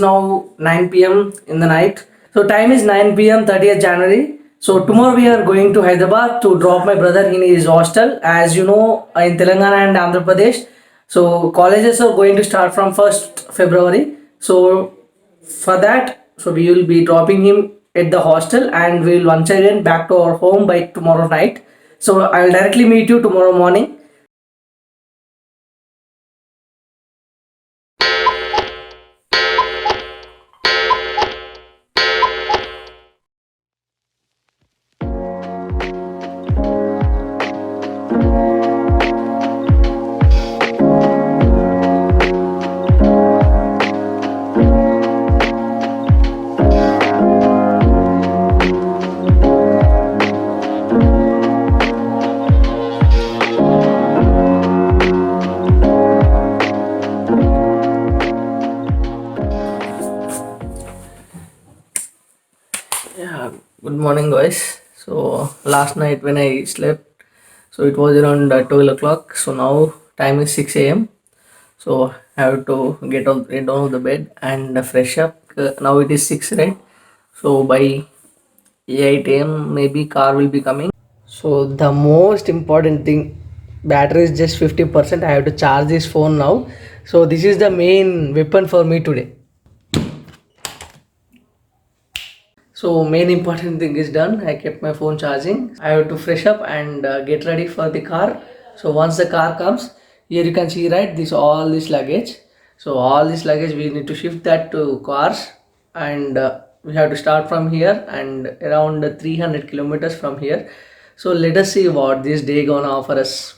now 9 p.m. in the night. So time is 9 p.m. 30th January. So tomorrow we are going to Hyderabad to drop my brother in his hostel. As you know, in Telangana and Andhra Pradesh, so colleges are going to start from 1st February. So for that, so we will be dropping him at the hostel and we will once again back to our home by tomorrow night. So I will directly meet you tomorrow morning. Yeah, good morning, guys. So last night when I slept, so it was around 12 o'clock. So now time is 6 a.m. So I have to get down of the bed and fresh up. Now it is 6, right? So by 8 a.m. maybe car will be coming. So the most important thing, battery is just 50%. I have to charge this phone now. So this is the main weapon for me today. So main important thing is done. I kept my phone charging. I have to fresh up and get ready for the car. So once the car comes, here you can see, right, all this luggage. So all this luggage we need to shift that to cars, and we have to start from here and around 300 kilometers from here. So let us see what this day gonna offer us.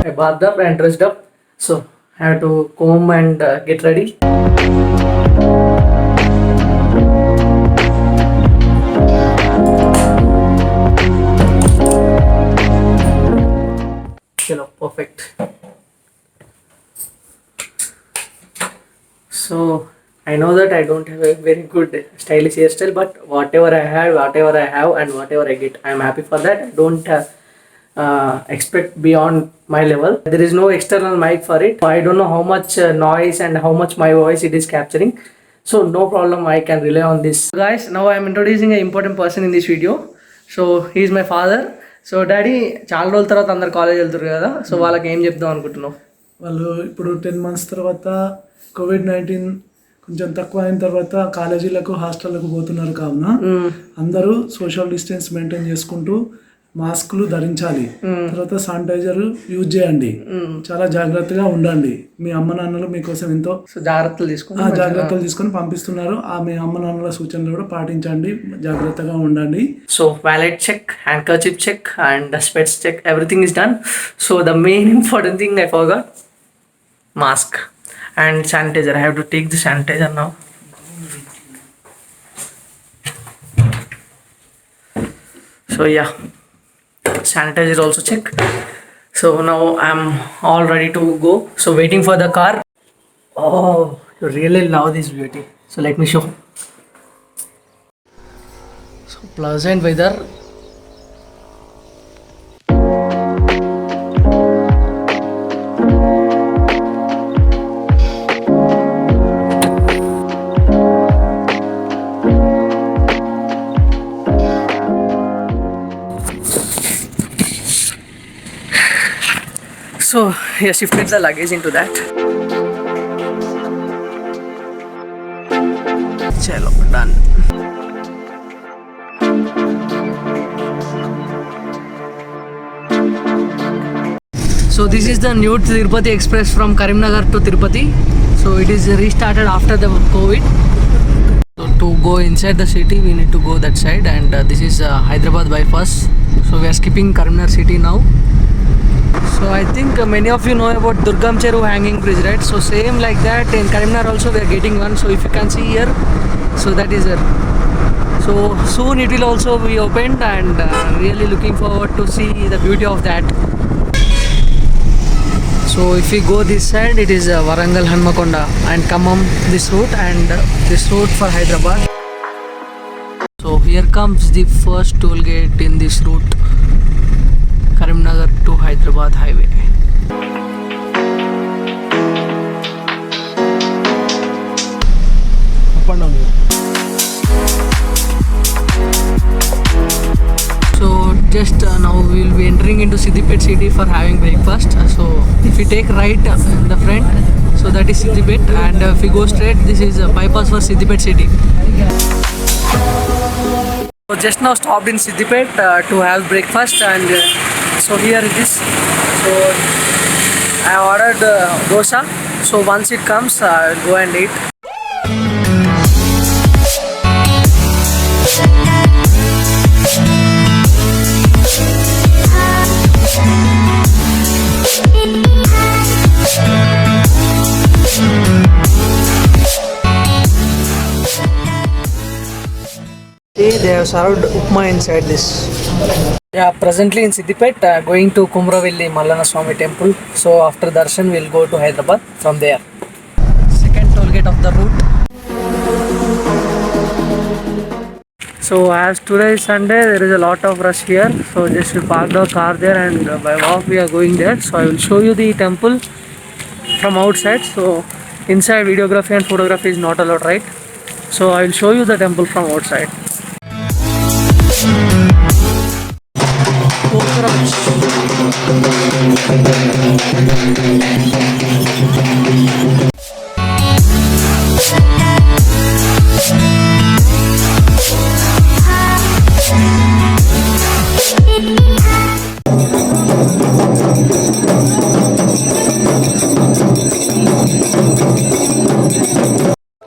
I bathed up and dressed up. So I have to comb and get ready. Perfect. So I know that I don't have a very good stylish hairstyle, but whatever I have, and whatever I get, I am happy for that. I don't expect beyond my level. There is no external mic for it. I don't know how much noise and how much my voice it is capturing. So no problem, I can rely on this. Guys, now I am introducing an important person in this video. So he is my father. So daddy చాలా రోజుల తర్వాత అందరు college వెళ్తారు కదా, so వాళ్ళకి ఏం చెప్దాం అనుకుంటున్నావు? వాళ్ళు ఇప్పుడు 10 months తర్వాత COVID-19 కొంచెం తక్కువ అయిన తర్వాత కాలేజీలకు హాస్టళ్లకు పోతున్నారు కావున అందరూ సోషల్ డిస్టెన్స్ మెయింటైన్ చేసుకుంటూ మాస్కులు ధరించాలి. తర్వాత శానిటైజర్ యూజ్ చేయండి. చాలా జాగ్రత్తగా ఉండండి. మీ అమ్మ నాన్నలు మీకోసం ఎంతో జాగ్రత్తలు తీసుకొని పంపిస్తున్నారు. మీ అమ్మ నాన్నల సూచనలు కూడా పాటించండి, జాగ్రత్తగా ఉండండి. So wallet check, handkerchief check and specs check, everything is done. So the main important thing I forgot, mask and sanitizer. I have to take the sanitizer now. So yeah, sanitizer also check. So now I'm all ready to go. So waiting for the car. Oh, you really love this beauty. So let me show. So pleasant weather. So he has shifted the luggage into that. Chalo, done. So this is the new Tirupati Express from Karimnagar to Tirupati. So it is restarted after the COVID. So to go inside the city, we need to go that side, and this is Hyderabad bypass. So we are skipping Karimnagar city now. So I think many of you know about Durgam Cheru hanging bridge, right? So same like that in Karimnagar also we are getting one. So if you can see here, so that is it. So soon it will also be opened, and really looking forward to see the beauty of that. So if we go this side, it is Warangal, Hanmakonda and Khammam, this route, and this route for Hyderabad. So here comes the first toll gate in this route, Karimnagar to Hyderabad highway. just now we will be entering into Siddipet city for having breakfast. So if we take right in the front, so that is Siddipet, and if we go straight, this is a bypass for Siddipet city. So just now stopped in Siddipet to have breakfast, and so here it is. So I ordered dosa. So once it comes, I'll go and eat. They have served upma inside this. Yeah, presently in Siddipet, going to Kumravelli Mallana Swami temple. So after darshan, we'll go to Hyderabad from there. Second toll gate of the route. So as today is Sunday, there is a lot of rush here. So just we parked our car there, and by walk we are going there. So I will show you the temple from outside. So inside videography and photography is not allowed, right? So I will show you the temple from outside.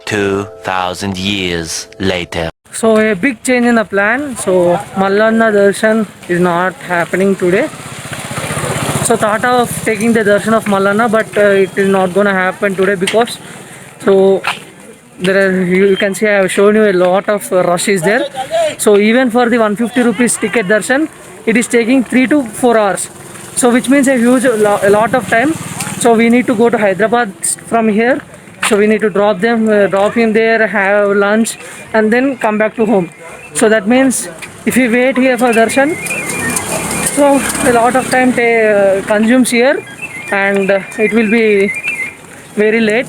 2,000 years later. So a big change in the plan. So Mallana darshan is not happening today. So thought of taking the darshan of Mallana, but it is not gonna happen today because so there are, you can see I have shown you a lot of rush is there. So even for the 150 rupees ticket darshan, it is taking 3 to 4 hours. So which means a lot of time. So we need to go to Hyderabad from here. So we need to drop him there, have lunch, and then come back to home. So that means if we wait here for darshan, so a lot of time consumes here, and it will be very late.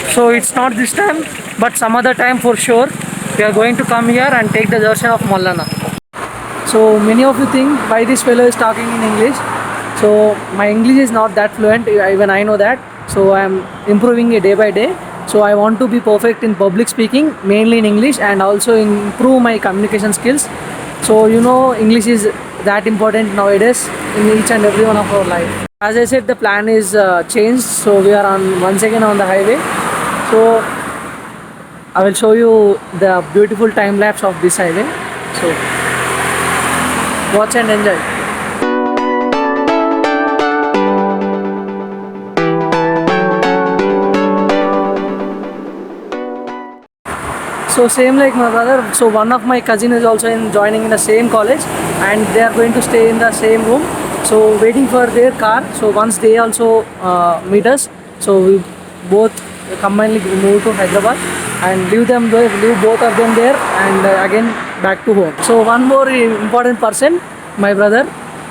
So it's not this time, but some other time for sure. We are going to come here and take the darshan of Mallana. So many of you think why this fellow is talking in English. So my English is not that fluent, even I know that. So I am improving it day by day. So I want to be perfect in public speaking, mainly in English, and also improve my communication skills. So you know, English is that important nowadays in each and every one of our life. As I said, the plan is changed. So we are once again on the highway. So I will show you the beautiful time lapse of this highway. So watch and enjoy. So same like my brother. So one of my cousin is also joining in the same college, and they are going to stay in the same room. So waiting for their car. So once they also meet us, so we both combinedly move to Hyderabad and leave both of them there, and again back to home. So one more important person, my brother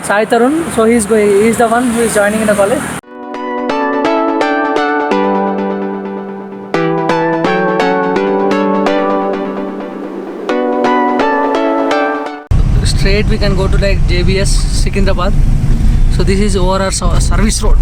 Sai Tarun. So he is the one who is joining in the college. Straight we can go to like JBS Secunderabad. So this is over our service road.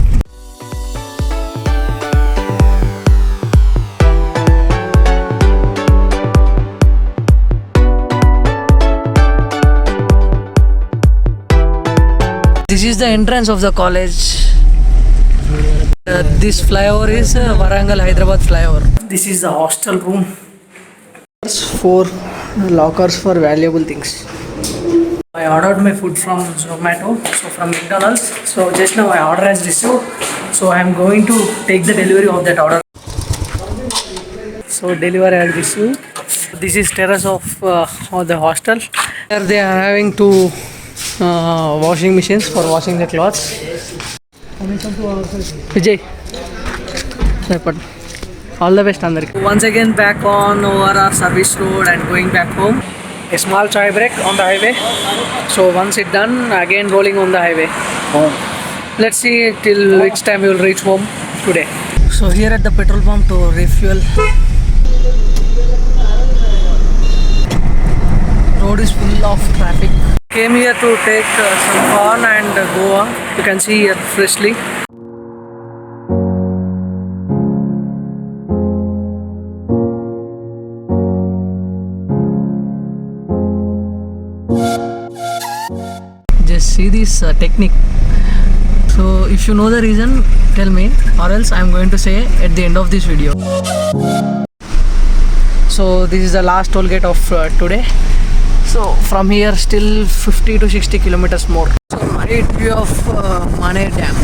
This is the entrance of the college. This flyover is Warangal Hyderabad flyover. This is the hostel room. 4 lockers for valuable things. I ordered my food from Zomato, so from McDonald's. So just now my order has received. So I am going to take the delivery of that order. So delivery has received. This is terrace of the hostel. Here they are having 2 washing machines for washing the clothes. Vijay, all the best andariki. Once again back on over our service road and going back home. A small chai break on the highway. So once it's done, again rolling on the highway home. Let's see till which time we will reach home today. So here at the petrol pump to refuel. Road is full of traffic. Came here to take some corn and Goa. You can see here freshly. Just see this technique. So if you know the reason, tell me, or else I'm going to say at the end of this video. So this is the last toll gate of today. So from here still 50 to 60 kilometers more. So great view of Mane Dam.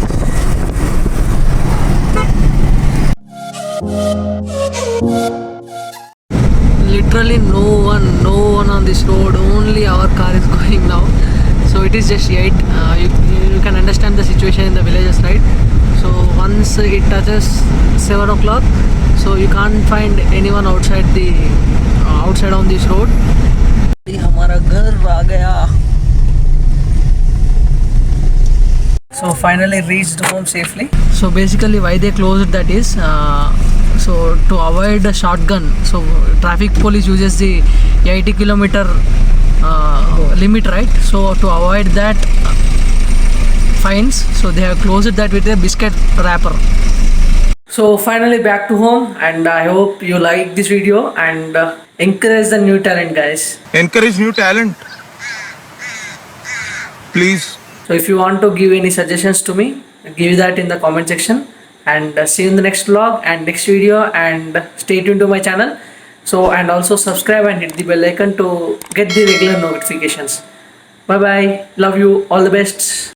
Literally no one on this road. Only our car is going now. So it is just 8. You can understand the situation in the villages, right? So once it touches 7 o'clock, so you can't find anyone outside on this road. हमारा घर आ गया. So finally reached home safely. So basically why they closed that is so to avoid the shotgun. So traffic police uses the 80 kilometer limit, right? So to avoid that fines, so they have closed that with a biscuit wrapper. So finally back to home, and I hope you like this video and encourage the new talent, guys. Encourage new talent. Please. So if you want to give any suggestions to me, give that in the comment section, and see you in the next vlog and next video, and stay tuned to my channel. So and also subscribe and hit the bell icon to get the regular notifications. Bye bye. Love you. All the best.